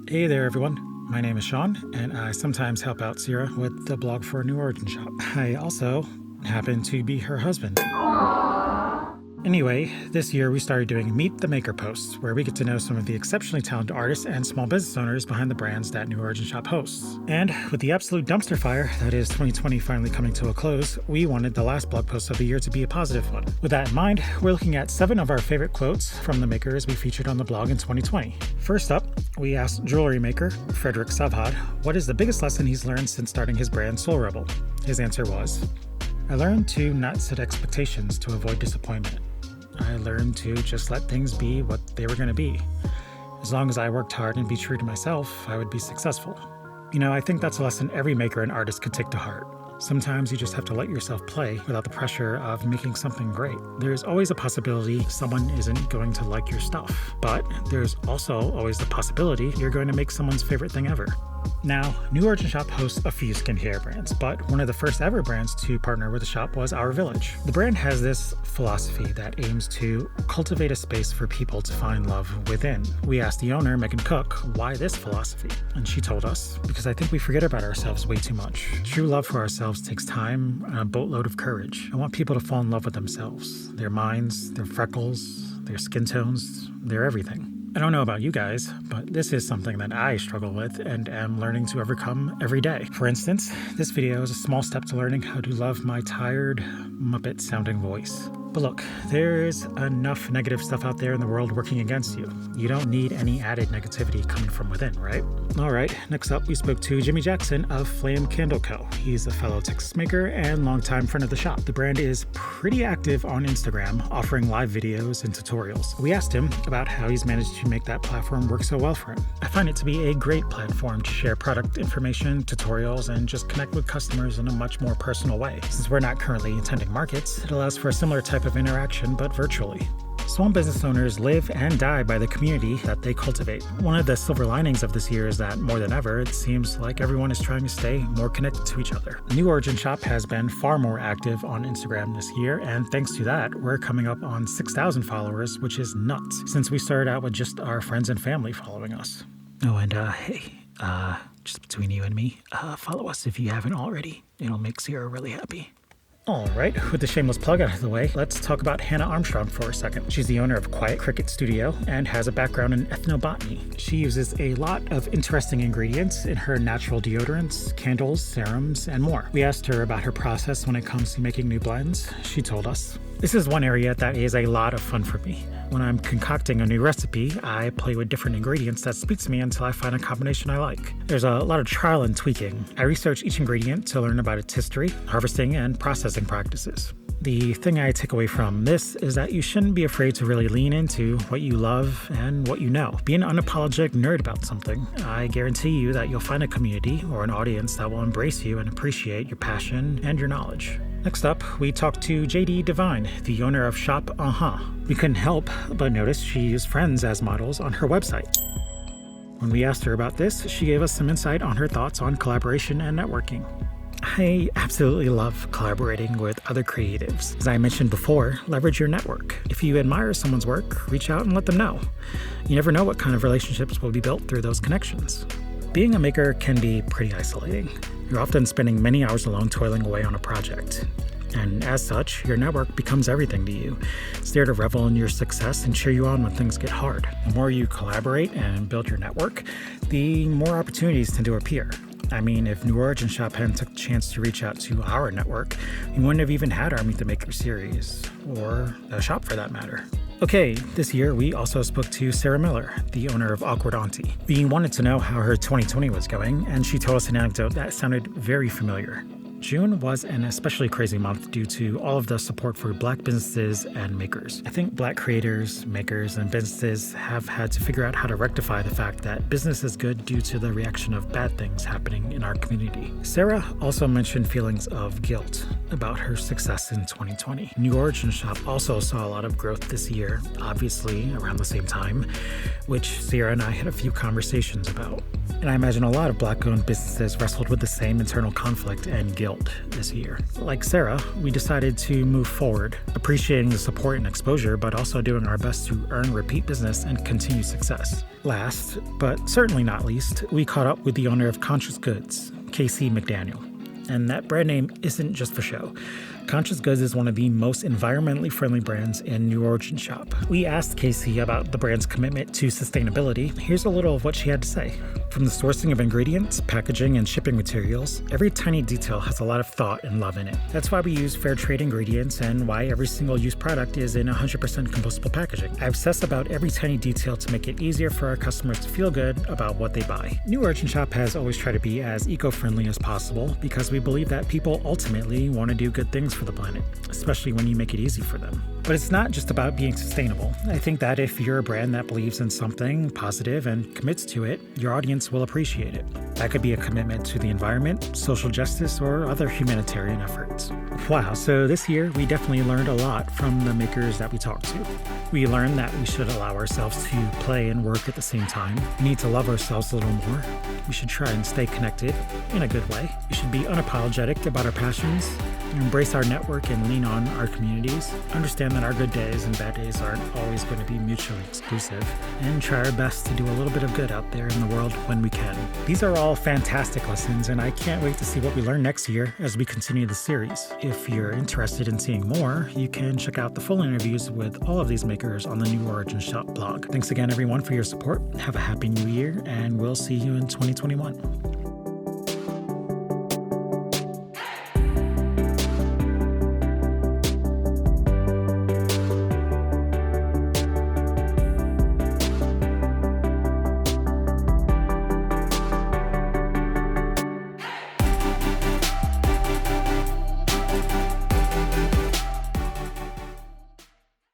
Hey there, everyone. My name is Sean, and I sometimes help out Sierra with the blog for New Origin Shop. I also happen to be her husband. Anyway, this year we started doing Meet the Maker posts, where we get to know some of the exceptionally talented artists and small business owners behind the brands that New Origin Shop hosts. And with the absolute dumpster fire that is 2020 finally coming to a close, we wanted the last blog post of the year to be a positive one. With that in mind, we're looking at 7 of our favorite quotes from the makers we featured on the blog in 2020. First up, we asked jewelry maker Frederick Savhad what is the biggest lesson he's learned since starting his brand Soul Rebel. His answer was, I learned to not set expectations to avoid disappointment. I learned to just let things be what they were going to be. As long as I worked hard and be true to myself, I would be successful. I think that's a lesson every maker and artist could take to heart. Sometimes you just have to let yourself play without the pressure of making something great. There's always a possibility someone isn't going to like your stuff, but there's also always the possibility you're going to make someone's favorite thing ever. Now, New Origin Shop hosts a few skincare brands, but one of the first ever brands to partner with the shop was Our Village. The brand has this philosophy that aims to cultivate a space for people to find love within. We asked the owner, Megan Cook, why this philosophy, and she told us, because I think we forget about ourselves way too much. True love for ourselves takes time and a boatload of courage. I want people to fall in love with themselves, their minds, their freckles, their skin tones, their everything. I don't know about you guys, but this is something that I struggle with and am learning to overcome every day. For instance, this video is a small step to learning how to love my tired, Muppet-sounding voice. But look, there's enough negative stuff out there in the world working against you. You don't need any added negativity coming from within, right? All right, next up, we spoke to Jimmy Jackson of Flame Candle Co. He's a fellow Texas maker and longtime friend of the shop. The brand is pretty active on Instagram, offering live videos and tutorials. We asked him about how he's managed to make that platform work so well for him. I find it to be a great platform to share product information, tutorials, and just connect with customers in a much more personal way. Since we're not currently attending markets, it allows for a similar type of interaction, but virtually. Small business owners live and die by the community that they cultivate. One of the silver linings of this year is that more than ever, it seems like everyone is trying to stay more connected to each other. New Origin Shop has been far more active on Instagram this year, and thanks to that, we're coming up on 6,000 followers, which is nuts, since we started out with just our friends and family following us. Oh, and hey, just between you and me, follow us if you haven't already. It'll make Sierra really happy. All right, with the shameless plug out of the way, let's talk about Hannah Armstrong for a second. She's the owner of Quiet Cricket Studio and has a background in ethnobotany. She uses a lot of interesting ingredients in her natural deodorants, candles, serums, and more. We asked her about her process when it comes to making new blends. She told us, this is one area that is a lot of fun for me. When I'm concocting a new recipe, I play with different ingredients that speak to me until I find a combination I like. There's a lot of trial and tweaking. I research each ingredient to learn about its history, harvesting, and processing practices. The thing I take away from this is that you shouldn't be afraid to really lean into what you love and what you know. Be an unapologetic nerd about something. I guarantee you that you'll find a community or an audience that will embrace you and appreciate your passion and your knowledge. Next up, we talked to JD Devine, the owner of Shop We couldn't help but notice she used friends as models on her website. When we asked her about this, she gave us some insight on her thoughts on collaboration and networking. I absolutely love collaborating with other creatives. As I mentioned before, leverage your network. If you admire someone's work, reach out and let them know. You never know what kind of relationships will be built through those connections. Being a maker can be pretty isolating. You're often spending many hours alone toiling away on a project. And as such, your network becomes everything to you. It's there to revel in your success and cheer you on when things get hard. The more you collaborate and build your network, the more opportunities tend to appear. I mean, if New Origin Shop hadn't took the chance to reach out to our network, we wouldn't have even had our Meet the Maker series, or a shop for that matter. Okay, this year we also spoke to Sarah Miller, the owner of Awkward Auntie. We wanted to know how her 2020 was going, and she told us an anecdote that sounded very familiar. June was an especially crazy month due to all of the support for Black businesses and makers. I think Black creators, makers, and businesses have had to figure out how to rectify the fact that business is good due to the reaction of bad things happening in our community. Sarah also mentioned feelings of guilt about her success in 2020. New Origin Shop also saw a lot of growth this year, obviously around the same time, which Sierra and I had a few conversations about. And I imagine a lot of Black-owned businesses wrestled with the same internal conflict and guilt. out this year. Like Sarah, we decided to move forward, appreciating the support and exposure, but also doing our best to earn repeat business and continue success. Last, but certainly not least, we caught up with the owner of Conscious Goods, Casey McDaniel. And that brand name isn't just for show. Conscious Goods is one of the most environmentally friendly brands in New Origin Shop. We asked Casey about the brand's commitment to sustainability. Here's a little of what she had to say. From the sourcing of ingredients, packaging, and shipping materials, every tiny detail has a lot of thought and love in it. That's why we use fair trade ingredients and why every single use product is in 100% compostable packaging. I obsess about every tiny detail to make it easier for our customers to feel good about what they buy. New Origin Shop has always tried to be as eco-friendly as possible because we believe that people ultimately want to do good things for the planet, especially when you make it easy for them. But it's not just about being sustainable. I think that if you're a brand that believes in something positive and commits to it, your audience will appreciate it. That could be a commitment to the environment, social justice, or other humanitarian efforts. Wow, so this year we definitely learned a lot from the makers that we talked to. We learned that we should allow ourselves to play and work at the same time. We need to love ourselves a little more. We should try and stay connected in a good way. We should be unapologetic about our passions, embrace our network and lean on our communities, understand that our good days and bad days aren't always going to be mutually exclusive, and try our best to do a little bit of good out there in the world when we can. These are all fantastic lessons, and I can't wait to see what we learn next year as we continue the series. If you're interested in seeing more, you can check out the full interviews with all of these makers on the New Origin Shop blog. Thanks again, everyone, for your support. Have a happy new year, and we'll see you in 2021.